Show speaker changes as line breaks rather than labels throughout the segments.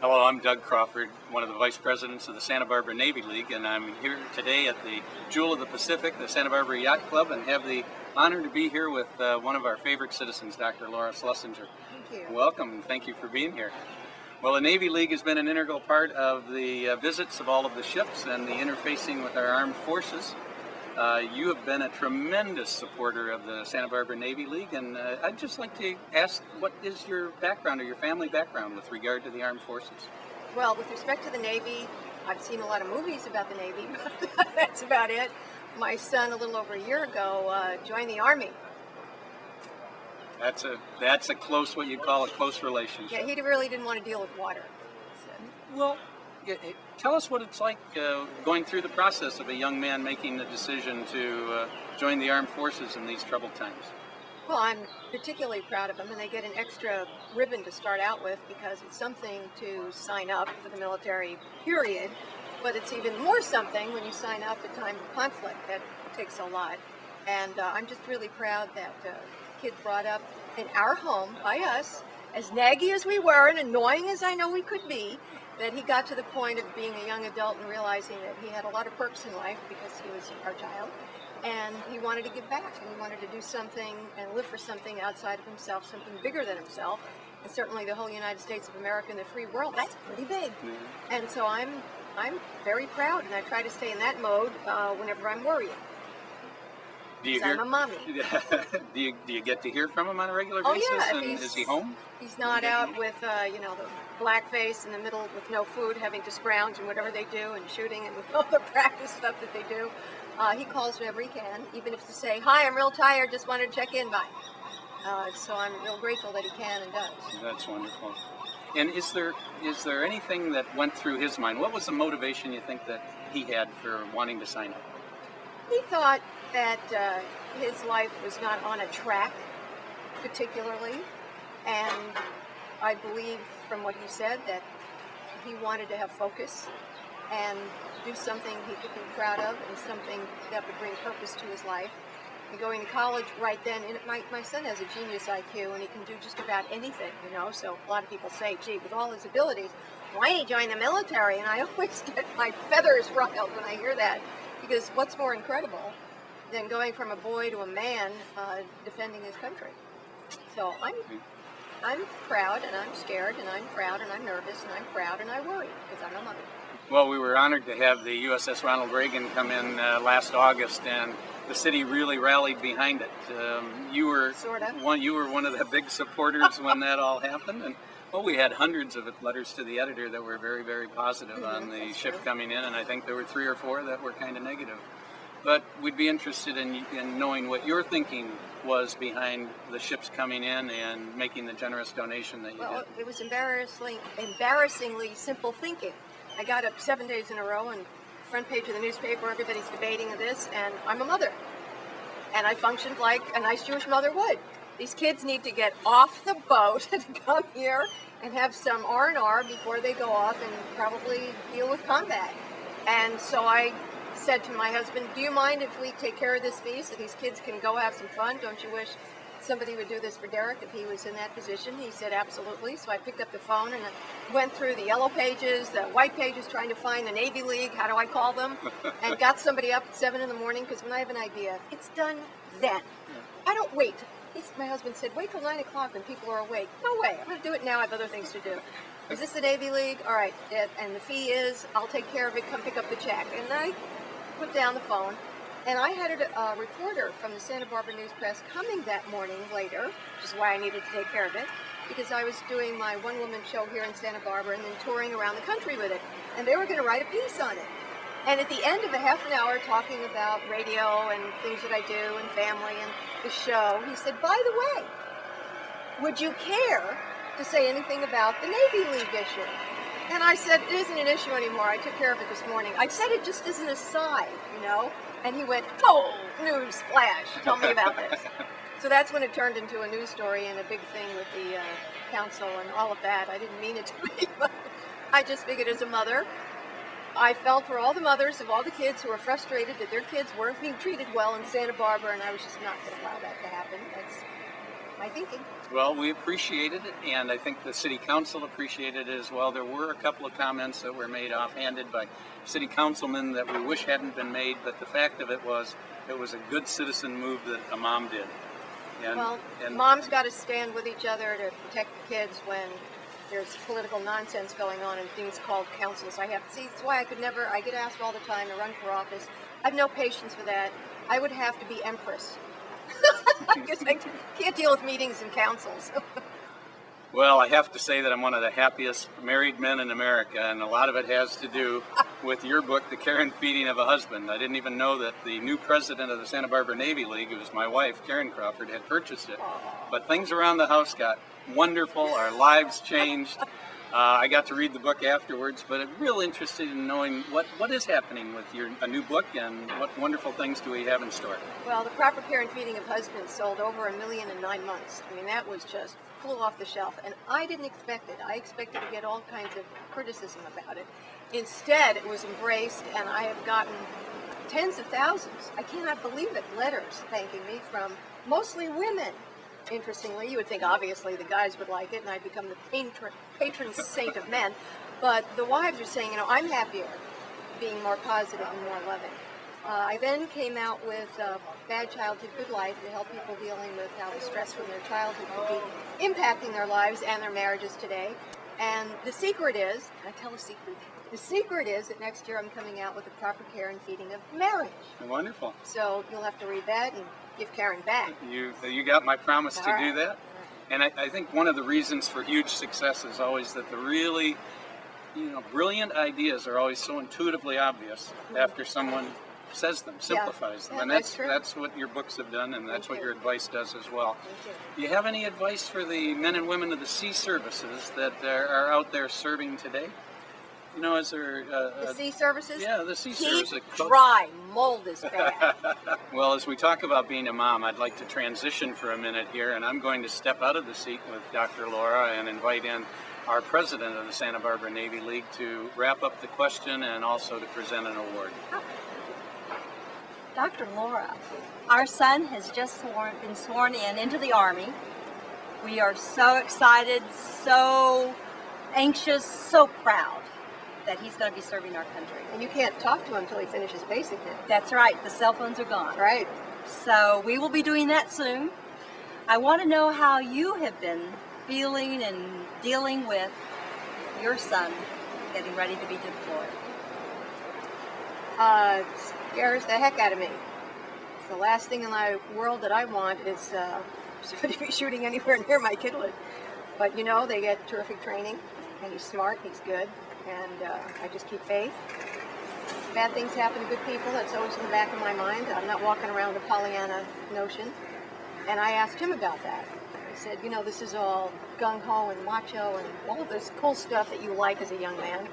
Hello, I'm Doug Crawford, one of the vice presidents of the Santa Barbara Navy League, and I'm here today at the Jewel of the Pacific, the Santa Barbara Yacht Club, and have the honor to be here with one of our favorite citizens, Dr. Laura Schlesinger.
Thank you.
Welcome, and thank you for being here. Well, the Navy League has been an integral part of the visits of all of the ships and the interfacing with our armed forces. You have been a tremendous supporter of the Santa Barbara Navy League, and I'd just like to ask, what is your background or your family background with regard to the armed forces?
Well, with respect to the Navy, I've seen a lot of movies about the Navy, but that's about it. My son, a little over a year ago, joined the Army.
That's a close, what you'd call a close relationship.
Yeah, he really didn't want to deal with water.
Well, tell us what it's like going through the process of a young man making the decision to join the armed forces in these troubled times.
Well, I'm particularly proud of them, and they get an extra ribbon to start out with because it's something to sign up for the military, period. But it's even more something when you sign up at time of conflict. That takes a lot. And I'm just really proud that kid brought up in our home by us, as naggy as we were and annoying as I know we could be, that he got to the point of being a young adult and realizing that he had a lot of perks in life because he was our child, and he wanted to give back, and he wanted to do something and live for something outside of himself, something bigger than himself, and certainly the whole United States of America and the free world, that's pretty big. Mm-hmm. And so I'm very proud, and I try to stay in that mode whenever I'm worried. I'm a mommy.
Do you get to hear from him on a regular basis?
Oh, yeah.
And is he home?
He's not out with the blackface in the middle with no food, having to scrounge and whatever they do, and shooting and all the practice stuff that they do. He calls whenever he can, even if it's to say, "Hi, I'm real tired, just wanted to check in." Bye. So I'm real grateful that he can and does.
That's wonderful. And is there anything that went through his mind? What was the motivation you think that he had for wanting to sign up?
He thought that his life was not on a track particularly, and I believe from what he said that he wanted to have focus and do something he could be proud of and something that would bring purpose to his life. And going to college right then, and my son has a genius IQ and he can do just about anything, so a lot of people say, gee, with all his abilities, why did he join the military? And I always get my feathers riled when I hear that, because what's more incredible than going from a boy to a man defending his country? So I'm proud, and I'm scared, and I'm proud, and I'm nervous, and I'm proud, and I worry, because I'm a mother.
Well, we were honored to have the USS Ronald Reagan come in last August, and the city really rallied behind it. You were one of the big supporters when that all happened, and we had hundreds of letters to the editor that were very, very positive on the ship coming in, and I think there were 3 or 4 that were kind of negative. But we'd be interested in knowing what your thinking was behind the ships coming in and making the generous donation that you did.
Well, it was embarrassingly simple thinking. I got up 7 days in a row, and front page of the newspaper, everybody's debating this, and I'm a mother. And I functioned like a nice Jewish mother would. These kids need to get off the boat and come here and have some R&R before they go off and probably deal with combat. And so I said to my husband, do you mind if we take care of this fee so these kids can go have some fun? Don't you wish somebody would do this for Derek if he was in that position? He said, absolutely. So I picked up the phone and I went through the yellow pages, the white pages, trying to find the Navy League, how do I call them, and got somebody up at 7 in the morning, because when I have an idea, it's done then. I don't wait. My husband said, wait till 9 o'clock when people are awake. No way. I'm going to do it now. I have other things to do. Is this the Navy League? All right. And the fee is, I'll take care of it. Come pick up the check. And I put down the phone, and I had a reporter from the Santa Barbara News Press coming that morning later, which is why I needed to take care of it, because I was doing my one-woman show here in Santa Barbara and then touring around the country with it, and they were going to write a piece on it. And at the end of a half an hour talking about radio and things that I do and family and the show, he said, by the way, would you care to say anything about the Navy League issue? And I said, it isn't an issue anymore. I took care of it this morning. I said it just as an aside, And he went, oh, news flash, tell me about this. So that's when it turned into a news story and a big thing with the council and all of that. I didn't mean it to be, but I just figured as a mother, I felt for all the mothers of all the kids who were frustrated that their kids weren't being treated well in Santa Barbara, and I was just not going to allow that to happen. my thinking.
Well, we appreciated it, and I think the city council appreciated it as well. There were a couple of comments that were made offhanded by city councilmen that we wish hadn't been made, but the fact of it was a good citizen move that a mom did.
And moms got to stand with each other to protect the kids when there's political nonsense going on and things called councils. That's why I get asked all the time to run for office. I have no patience for that. I would have to be empress. Because I can't deal with meetings and councils.
Well, I have to say that I'm one of the happiest married men in America, and a lot of it has to do with your book, The Care and Feeding of a Husband. I didn't even know that the new president of the Santa Barbara Navy League, it was my wife, Karen Crawford, had purchased it. But things around the house got wonderful. Our lives changed. I got to read the book afterwards, but I'm real interested in knowing what is happening with a new book and what wonderful things do we have in store.
Well, The Proper Care and Feeding of Husbands sold over 1 million in 9 months. I mean, that was just flew off the shelf, and I didn't expect it. I expected to get all kinds of criticism about it. Instead, it was embraced, and I have gotten tens of thousands, I cannot believe it, letters thanking me from mostly women. Interestingly, you would think obviously the guys would like it and I'd become the patron saint of men, but the wives are saying, I'm happier being more positive and more loving. I then came out with Bad Childhood, Good Life to help people dealing with how the stress from their childhood could be impacting their lives and their marriages today. And the secret is, can I tell a secret? The secret is that next year I'm coming out with The Proper Care and Feeding of Marriage.
Wonderful.
So you'll have to read that and give Karen back.
You got my promise to do that. And I think one of the reasons for huge success is always that the really, brilliant ideas are always so intuitively obvious after someone says them, simplifies them. And that's what your books have done, and that's what your advice does as well. Do you have any advice for the men and women of the sea services that are out there serving today? Is there...
the sea services?
Yeah, the sea services.
Keep dry. Mold is bad.
Well, as we talk about being a mom, I'd like to transition for a minute here, and I'm going to step out of the seat with Dr. Laura and invite in our president of the Santa Barbara Navy League to wrap up the question and also to present an award.
Dr. Laura, our son has just been sworn into the Army. We are so excited, so anxious, so proud that he's going to be serving our country.
And you can't talk to him until he finishes basic now.
That's right. The cell phones are gone.
Right.
So we will be doing that soon. I want to know how you have been feeling and dealing with your son getting ready to be deployed.
Scares the heck out of me. It's the last thing in my world that I want is to be shooting anywhere near my kidlet. But they get terrific training, and he's smart, he's good, and I just keep faith. Bad things happen to good people, that's always in the back of my mind. I'm not walking around with a Pollyanna notion. And I asked him about that. I said, this is all gung-ho and macho and all of this cool stuff that you like as a young man.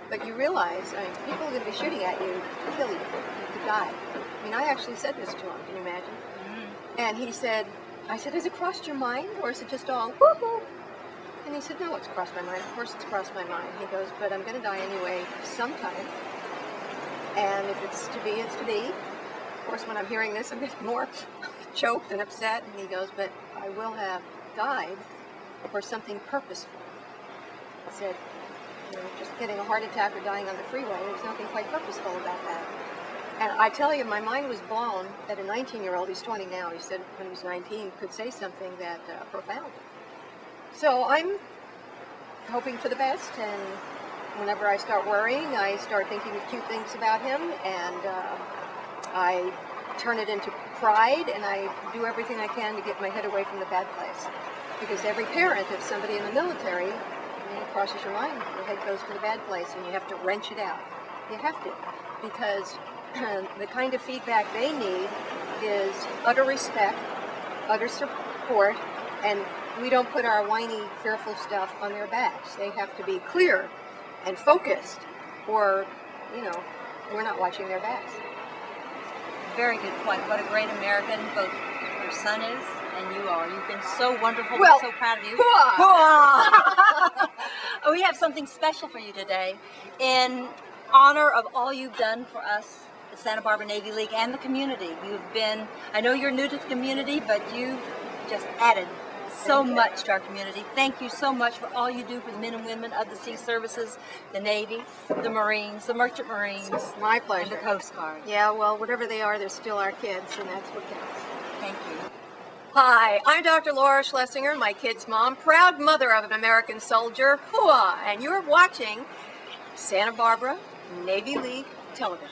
But you realize, people are going to be shooting at you to kill you. You could die. I actually said this to him, can you imagine? Mm-hmm. And he said, has it crossed your mind, or is it just all woo-hoo? And he said, no, it's crossed my mind. Of course it's crossed my mind. He goes, but I'm going to die anyway sometime. And if it's to be, it's to be. Of course, when I'm hearing this, I'm getting more choked and upset. And he goes, but I will have died for something purposeful. He said, just getting a heart attack or dying on the freeway, there's nothing quite purposeful about that. And I tell you, my mind was blown that a 19-year-old, he's 20 now, he said when he was 19, could say something that profound. So I'm hoping for the best, and whenever I start worrying, I start thinking of cute things about him, and I turn it into pride, and I do everything I can to get my head away from the bad place. Because every parent of somebody in the military, it crosses your mind, your head goes to the bad place, and you have to wrench it out. You have to, because the kind of feedback they need is utter respect, utter support, and we don't put our whiny, fearful stuff on their backs. They have to be clear and focused, or, we're not watching their backs.
Very good point. What a great American both your son is and you are. You've been so wonderful.
Well,
we're so proud of you.
hoo-ah!
We have something special for you today in honor of all you've done for us, the Santa Barbara Navy League and the community. I know you're new to the community, but you've just added so much to our community. Thank you so much for all you do for the men and women of the Sea Services, the Navy, the Marines, the Merchant Marines,
My
and the
pleasure.
Coast Guard.
Yeah, well, whatever they are, they're still our kids, and that's what counts.
Thank you.
Hi, I'm Dr. Laura Schlesinger, my kid's mom, proud mother of an American soldier, Hua, and you're watching Santa Barbara Navy League Television.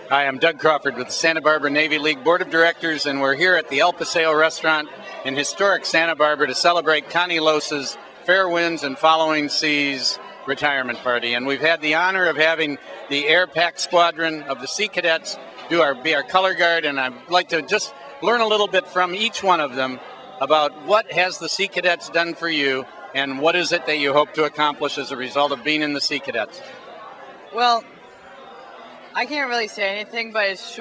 Hi, I'm Doug Crawford with the Santa Barbara Navy League Board of Directors, and we're here at the El Paseo Restaurant in historic Santa Barbara to celebrate Connie Los's Fair Winds and Following Seas retirement party. And we've had the honor of having the Air Pac Squadron of the Sea Cadets be our color guard, and I'd like to just learn a little bit from each one of them about what has the Sea Cadets done for you, and what is it that you hope to accomplish as a result of being in the Sea Cadets.
Well, I can't really say anything, but it's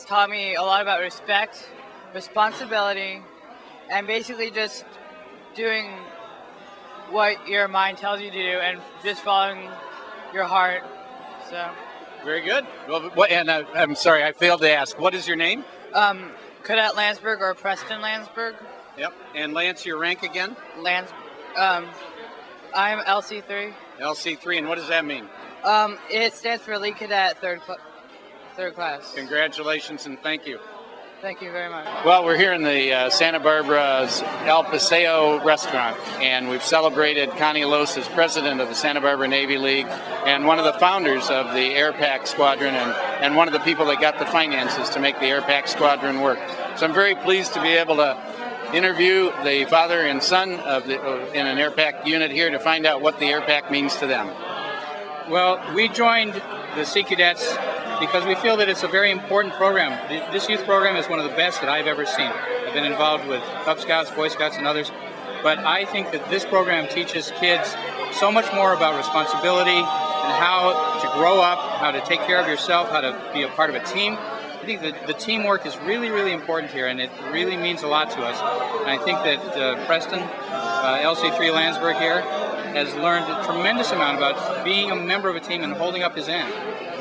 taught me a lot about respect, responsibility, and basically just doing what your mind tells you to do and just following your heart. So.
Very good. Well, and I'm sorry, I failed to ask. What is your name?
Cadet Landsberg or Preston Landsberg.
Yep. And Lance, your rank again?
I'm LC3.
LC3, and what does that mean?
It stands for Lead Cadet third class.
Congratulations and thank you.
Thank you very much.
Well, we're here in the Santa Barbara's El Paseo restaurant, and we've celebrated Connie Los as president of the Santa Barbara Navy League and one of the founders of the Air Pac Squadron and one of the people that got the finances to make the Air Pac Squadron work. So I'm very pleased to be able to interview the father and son in an Air Pac unit here to find out what the Air Pac means to them.
Well, we joined the Sea Cadets because we feel that it's a very important program. This youth program is one of the best that I've ever seen. I've been involved with Cub Scouts, Boy Scouts, and others, but I think that this program teaches kids so much more about responsibility and how to grow up, how to take care of yourself, how to be a part of a team. I think that the teamwork is really, really important here, and it really means a lot to us. And I think that Preston, LC3 Landsberg here, has learned a tremendous amount about being a member of a team and holding up his end.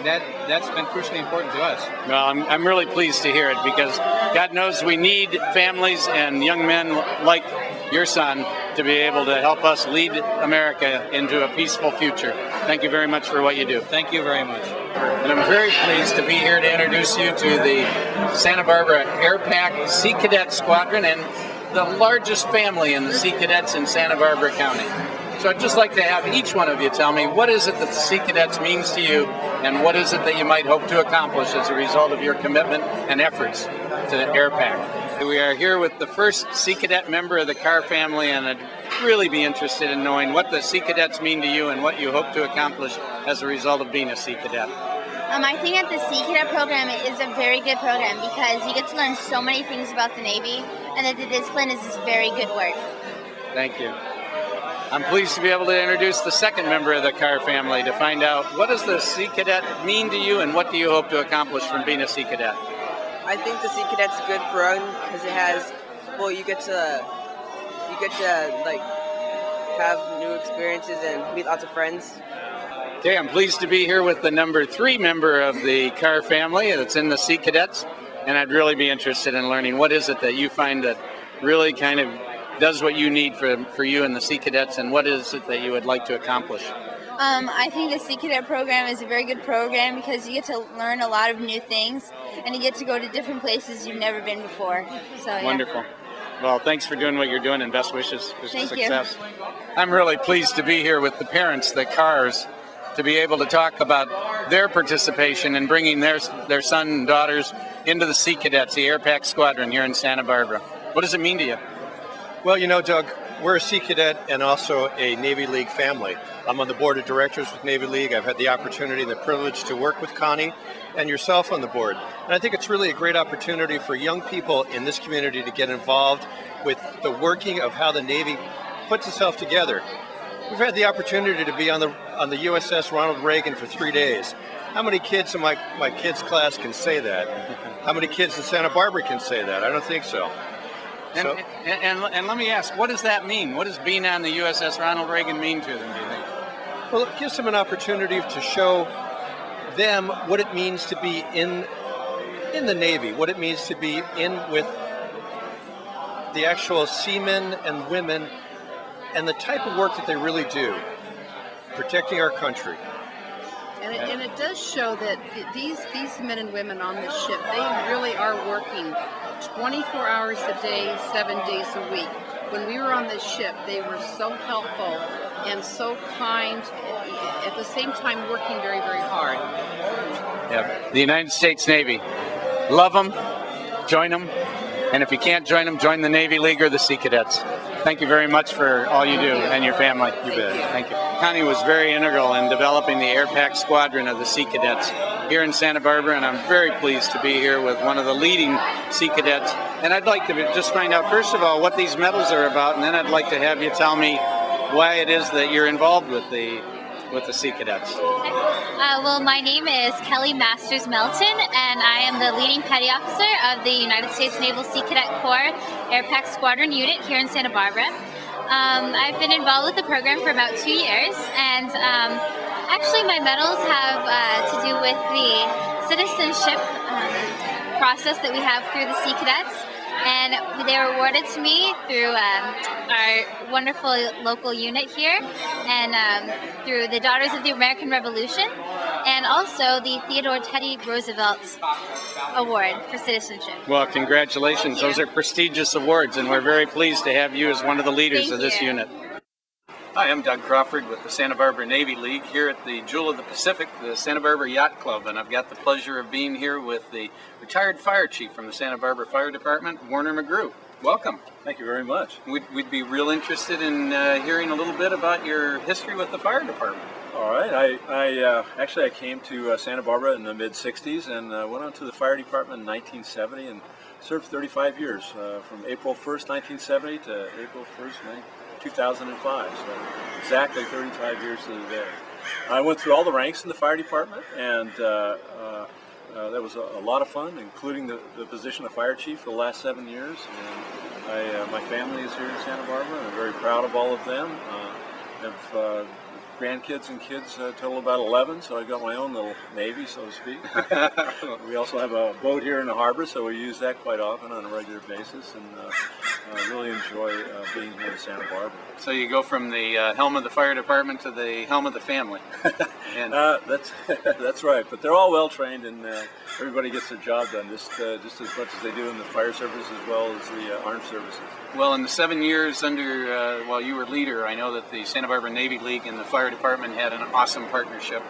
That's been crucially important to us.
Well, I'm really pleased to hear it because God knows we need families and young men like your son to be able to help us lead America into a peaceful future. Thank you very much for what you do.
Thank you very much.
And I'm very pleased to be here to introduce you to the Santa Barbara Air Pac Sea Cadet Squadron and the largest family in the Sea Cadets in Santa Barbara County. So I'd just like to have each one of you tell me what is it that the Sea Cadets means to you and what is it that you might hope to accomplish as a result of your commitment and efforts to the Air Pac. We are here with the first Sea Cadet member of the Carr family, and I'd really be interested in knowing what the Sea Cadets mean to you and what you hope to accomplish as a result of being a Sea Cadet.
I think that the Sea Cadet program is a very good program because you get to learn so many things about the Navy, and that the discipline is very good work.
Thank you. I'm pleased to be able to introduce the second member of the Carr family to find out what does the Sea Cadet mean to you and what do you hope to accomplish from being a Sea Cadet?
I think the Sea Cadet's good for us because it has, well, you get to like have new experiences and meet lots of friends.
Okay, I'm pleased to be here with the number 3 member of the Carr family that's in the Sea Cadets, and I'd really be interested in learning what is it that you find that really kind of does what you need for you and the Sea Cadets, and what is it that you would like to accomplish?
I think the Sea Cadet program is a very good program because you get to learn a lot of new things and you get to go to different places you've never been before. So yeah.
Wonderful. Well, thanks for doing what you're doing and best wishes for
Thank
success. You. I'm really pleased to be here with the parents, the Carrs, to be able to talk about their participation in bringing their son and daughters into the Sea Cadets, the Air Pac Squadron here in Santa Barbara. What does it mean to you?
Well, you know, Doug, we're a Sea Cadet and also a Navy League family. I'm on the board of directors with Navy League. I've had the opportunity and the privilege to work with Connie and yourself on the board. And I think it's really a great opportunity for young people in this community to get involved with the working of how the Navy puts itself together. We've had the opportunity to be on the USS Ronald Reagan for 3 days. How many kids in my kids' class can say that? How many kids in Santa Barbara can say that? I don't think so.
And let me ask, what does that mean? What does being on the USS Ronald Reagan mean to them, do you think?
Well, it gives them an opportunity to show them what it means to be in the Navy, what it means to be in with the actual seamen and women and the type of work that they really do, protecting our country.
And it does show that these men and women on this ship, they really are working 24 hours a day, 7 days a week. When we were on this ship, they were so helpful and so kind, at the same time working very, very hard.
Yeah. The United States Navy. Love them, join them, and if you can't join them, join the Navy League or the Sea Cadets. Thank you very much for all you do and your family.
You bet.
Thank you. Connie was very integral in developing the Air Pac Squadron of the Sea Cadets here in Santa Barbara, and I'm very pleased to be here with one of the leading Sea Cadets. And I'd like to just find out, first of all, what these medals are about, and then I'd like to have you tell me why it is that you're involved with the Sea Cadets.
Well, my name is Kelly Masters Melton, and I am the leading petty officer of the United States Naval Sea Cadet Corps Air Pac Squadron Unit here in Santa Barbara. I've been involved with the program for about 2 years, and actually my medals have to do with the citizenship process that we have through the Sea Cadets. And they were awarded to me through our wonderful local unit here, and through the Daughters of the American Revolution, and also the Theodore Teddy Roosevelt Award for Citizenship.
Well, congratulations. Those are prestigious awards, and we're very pleased to have you as one of the leaders of this unit. Hi, I'm Doug Crawford with the Santa Barbara Navy League here at the Jewel of the Pacific, the Santa Barbara Yacht Club, and I've got the pleasure of being here with the retired fire chief from the Santa Barbara Fire Department, Warner McGrew. Welcome.
Thank you very much.
We'd be real interested in hearing a little bit about your history with the fire department.
All right. I came to Santa Barbara in the mid-'60s and went on to the fire department in 1970 and served 35 years, from April 1st, 1970 to April 1st, 2005, so exactly 35 years to the day. I went through all the ranks in the fire department, and that was a lot of fun, including the position of fire chief for the last 7 years. And my family is here in Santa Barbara, and I'm very proud of all of them. I have grandkids and kids, total about 11, so I've got my own little navy, so to speak. We also have a boat here in the harbor, so we use that quite often on a regular basis, and I really enjoy being here in Santa Barbara.
So you go from the helm of the fire department to the helm of the family. And
that's right, but they're all well trained, and everybody gets their job done just as much as they do in the fire service as well as the armed services.
Well, in the 7 years under while you were leader, I know that the Santa Barbara Navy League and the fire department had an awesome partnership,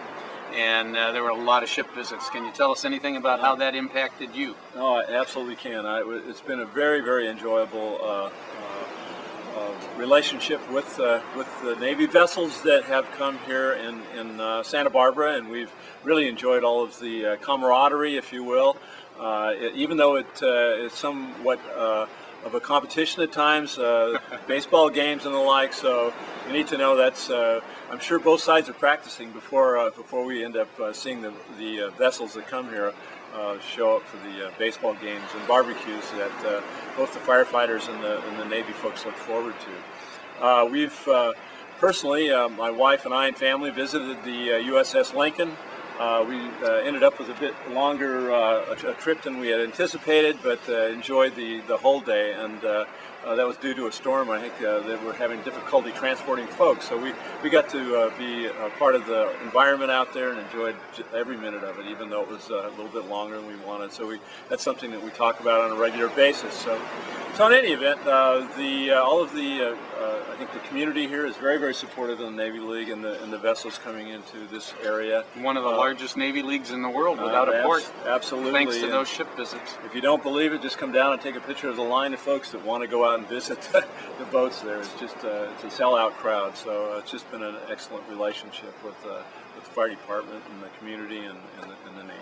and there were a lot of ship visits. Can you tell us anything about how that impacted you?
No, I absolutely can. It's been a very, very enjoyable relationship with the Navy vessels that have come here in Santa Barbara, and we've really enjoyed all of the camaraderie, if you will. Even though it is somewhat of a competition at times, baseball games and the like, so you need to know that's, I'm sure both sides are practicing before we end up seeing the vessels that come here show up for the baseball games and barbecues that both the firefighters and the Navy folks look forward to. We've personally, my wife and I and family visited the USS Lincoln. We ended up with a bit longer a trip than we had anticipated, but enjoyed the whole day, and that was due to a storm. I think that we're having difficulty transporting folks, so we got to be a part of the environment out there and enjoyed every minute of it, even though it was a little bit longer than we wanted. So that's something that we talk about on a regular basis. So in any event, I think the community here is very, very supportive of the Navy League and the vessels coming into this area.
One of the largest Navy leagues in the world without a port.
Absolutely.
Thanks to those ship visits.
If you don't believe it, just come down and take a picture of the line of folks that want to go out and visit the boats there. It's just it's a sellout crowd. So it's just been an excellent relationship with the fire department and the community and the Navy.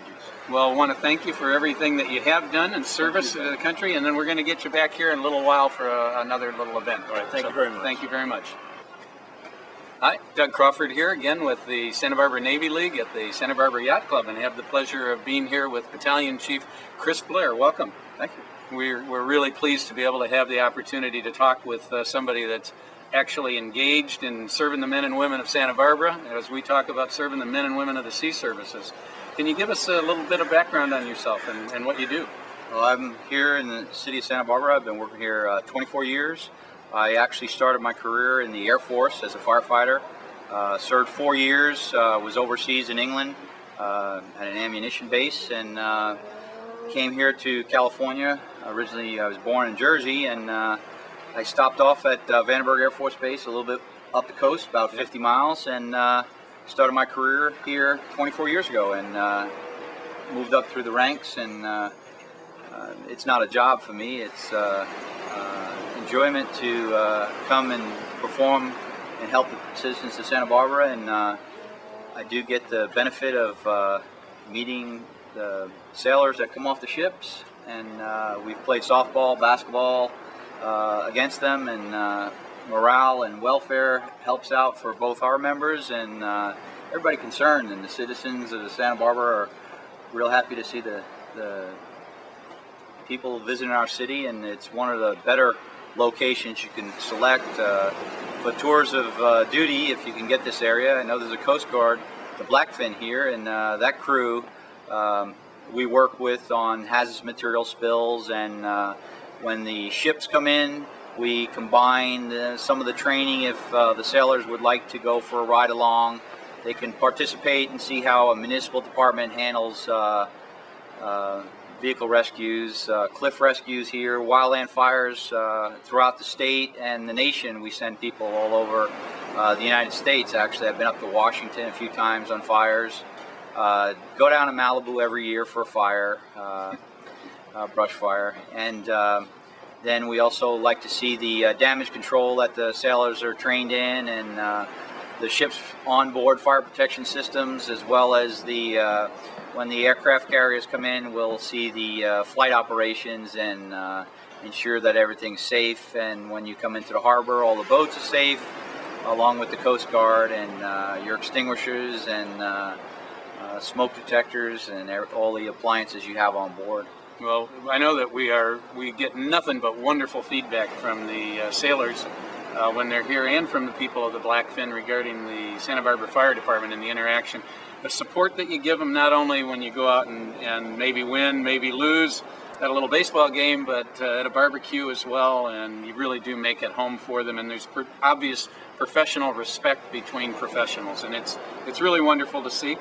Well, I want to thank you for everything that you have done in service to the country, and then we're going to get you back here in a little while for another little event.
All right, thank you very much.
Thank you very much. Hi, Doug Crawford here again with the Santa Barbara Navy League at the Santa Barbara Yacht Club, and have the pleasure of being here with Battalion Chief Chris Blair. Welcome.
Thank you.
We're really pleased to be able to have the opportunity to talk with somebody that's actually engaged in serving the men and women of Santa Barbara, as we talk about serving the men and women of the sea services. Can you give us a little bit of background on yourself and what you do?
Well, I'm here in the city of Santa Barbara. I've been working here 24 years. I actually started my career in the Air Force as a firefighter. Served 4 years, was overseas in England at an ammunition base, and came here to California. Originally, I was born in Jersey, and I stopped off at Vandenberg Air Force Base, a little bit up the coast, about 50 miles, and started my career here 24 years ago, and moved up through the ranks. And it's not a job for me. It's enjoyment to come and perform and help the citizens of Santa Barbara, and I do get the benefit of meeting the sailors that come off the ships, and we've played softball, basketball against them, and morale and welfare helps out for both our members and everybody concerned, and the citizens of Santa Barbara are real happy to see the people visiting our city, and it's one of the better locations you can select for tours of duty if you can get this area. I know there's a Coast Guard, the Blackfin here, and that crew we work with on hazardous material spills, and when the ships come in, we combine some of the training. If the sailors would like to go for a ride along, they can participate and see how a municipal department handles vehicle rescues, cliff rescues here, wildland fires throughout the state and the nation. We send people all over the United States. Actually, I've been up to Washington a few times on fires. Go down to Malibu every year for a fire, brush fire. And then we also like to see the damage control that the sailors are trained in, and the ship's onboard fire protection systems, as well as the when the aircraft carriers come in, we'll see the flight operations and ensure that everything's safe. And when you come into the harbor, all the boats are safe, along with the Coast Guard and your extinguishers and smoke detectors and all the appliances you have on board.
Well, I know that we get nothing but wonderful feedback from the sailors when they're here, and from the people of the Blackfin regarding the Santa Barbara Fire Department and the interaction. The support that you give them, not only when you go out and maybe win, maybe lose at a little baseball game, but at a barbecue as well, and you really do make it home for them, and there's obvious professional respect between professionals, and it's really wonderful to see.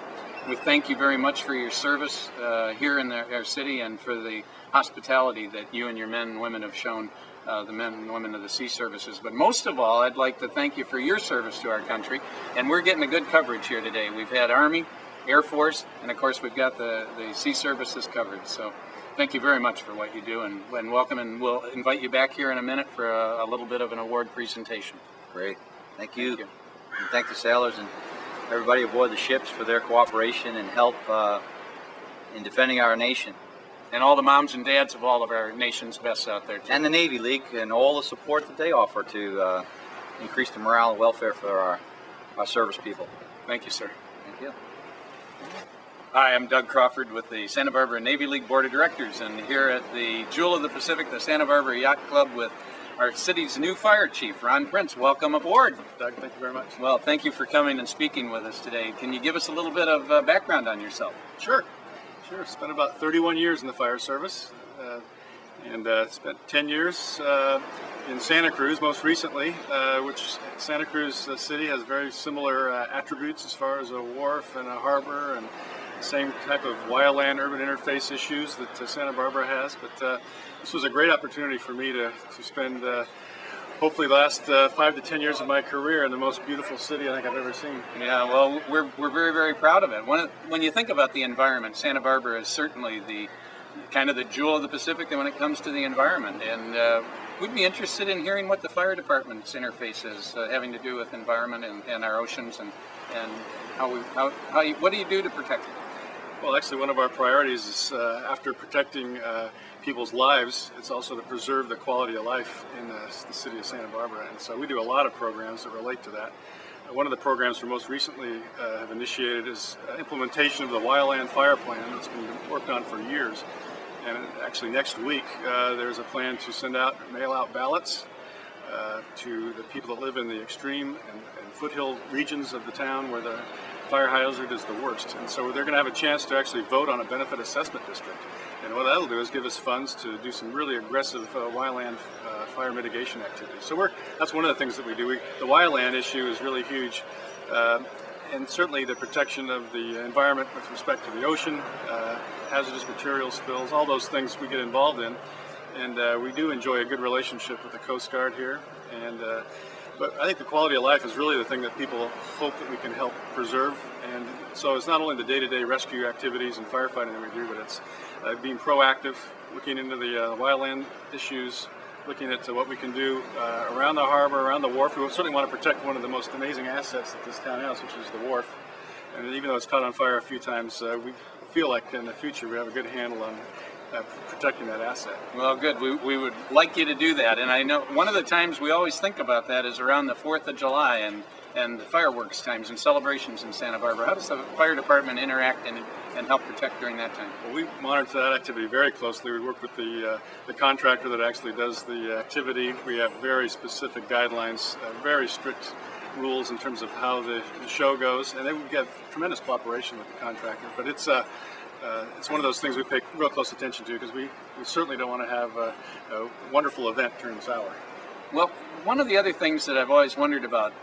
We thank you very much for your service here in our city, and for the hospitality that you and your men and women have shown the men and women of the sea services. But most of all, I'd like to thank you for your service to our country, and we're getting a good coverage here today. We've had Army, Air Force, and of course we've got the sea services covered. So thank you very much for what you do, and welcome, and we'll invite you back here in a minute for a little bit of an award presentation.
Great. Thank you. And thank the sailors and everybody aboard the ships for their cooperation and help in defending our nation.
And all the moms and dads of all of our nation's best out there, too.
And the Navy League and all the support that they offer to increase the morale and welfare for our service people.
Thank you, sir.
Thank you.
Hi, I'm Doug Crawford with the Santa Barbara Navy League Board of Directors, and here at the Jewel of the Pacific, the Santa Barbara Yacht Club, with our city's new fire chief, Ron Prince. Welcome aboard.
Doug, thank you very much.
Well, thank you for coming and speaking with us today. Can you give us a little bit of background on yourself?
Sure. Spent about 31 years in the fire service, and spent 10 years in Santa Cruz most recently, which Santa Cruz City has very similar attributes as far as a wharf and a harbor, and the same type of wildland urban interface issues that Santa Barbara has. But this was a great opportunity for me to spend hopefully the last 5 to 10 years of my career in the most beautiful city I think I've ever seen.
Yeah, well, we're very, very proud of it. When you think about the environment, Santa Barbara is certainly the kind of the jewel of the Pacific when it comes to the environment. And we'd be interested in hearing what the fire department's interface is having to do with environment and our oceans, and what do you do to protect it?
Well, actually, one of our priorities is after protecting people's lives, it's also to preserve the quality of life in the city of Santa Barbara. And so we do a lot of programs that relate to that. One of the programs we most recently have initiated is implementation of the Wildland Fire Plan that's been worked on for years. And actually next week, there's a plan to mail out ballots to the people that live in the extreme and foothill regions of the town where the fire hazard is the worst. And so they're going to have a chance to actually vote on a benefit assessment district. And what that'll do is give us funds to do some really aggressive wildland fire mitigation activities. So that's one of the things that we do. The wildland issue is really huge. And certainly the protection of the environment with respect to the ocean, hazardous material spills, all those things we get involved in. And we do enjoy a good relationship with the Coast Guard here. But I think the quality of life is really the thing that people hope that we can help preserve. And so it's not only the day-to-day rescue activities and firefighting that we do, but it's being proactive, looking into the wildland issues, looking at what we can do around the harbor, around the wharf. We certainly want to protect one of the most amazing assets that this town has, which is the wharf. And even though it's caught on fire a few times, we feel like in the future we have a good handle on protecting that asset.
Well, good. We would like you to do that. And I know one of the times we always think about that is around the 4th of July and the fireworks times and celebrations in Santa Barbara. How does the fire department interact and help protect during that time?
Well, we monitor that activity very closely. We work with the contractor that actually does the activity. We have very specific guidelines, very strict rules in terms of how the show goes, and then we get tremendous cooperation with the contractor. But it's one of those things we pay real close attention to because we certainly don't want to have a wonderful event during this hour.
Well, one of the other things that I've always wondered about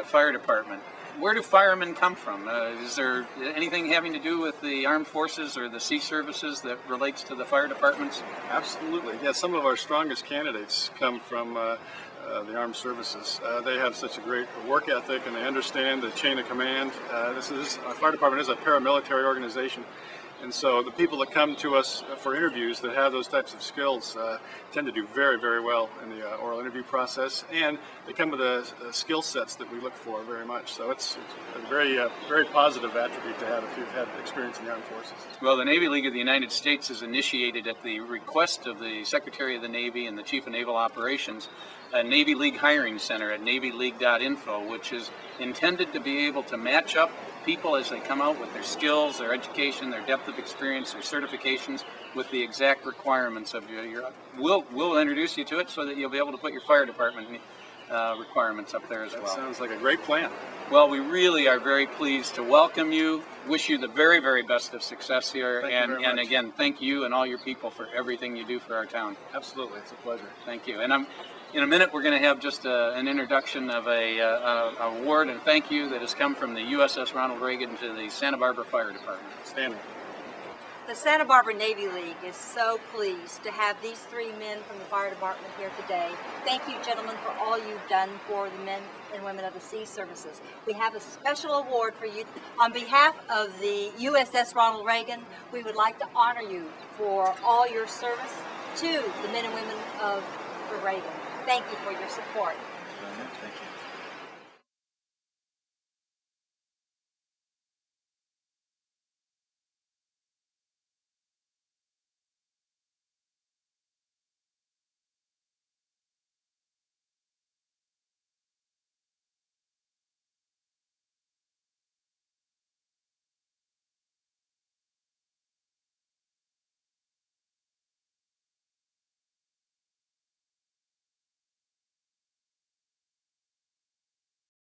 fire department, where do firemen come from? Is there anything having to do with the armed forces or the sea services that relates to the fire departments?
Absolutely. Yeah, some of our strongest candidates come from the armed services. They have such a great work ethic and they understand the chain of command. Our fire department is a paramilitary organization. And so the people that come to us for interviews that have those types of skills tend to do very, very well in the oral interview process, and they come with the skill sets that we look for very much. So it's a very, very positive attribute to have if you've had experience in the armed forces.
Well, the Navy League of the United States has initiated at the request of the Secretary of the Navy and the Chief of Naval Operations a Navy League hiring center at NavyLeague.info, which is intended to be able to match up people as they come out with their skills, their education, their depth of experience, their certifications with the exact requirements of your we'll introduce you to it so that you'll be able to put your fire department requirements up there as well.
That sounds like a great plan.
Well, we really are very pleased to welcome you, wish you the very, very best of success here, and again, thank you and all your people for everything you do for our town.
Absolutely, it's a pleasure.
Thank you. And in a minute, we're going to have just an introduction of a award and thank you that has come from the USS Ronald Reagan to the Santa Barbara Fire Department.
Standing.
The Santa Barbara Navy League is so pleased to have these three men from the fire department here today. Thank you, gentlemen, for all you've done for the men and women of the sea services. We have a special award for you. On behalf of the USS Ronald Reagan, we would like to honor you for all your service to the men and women of the Reagan. Thank you for your support.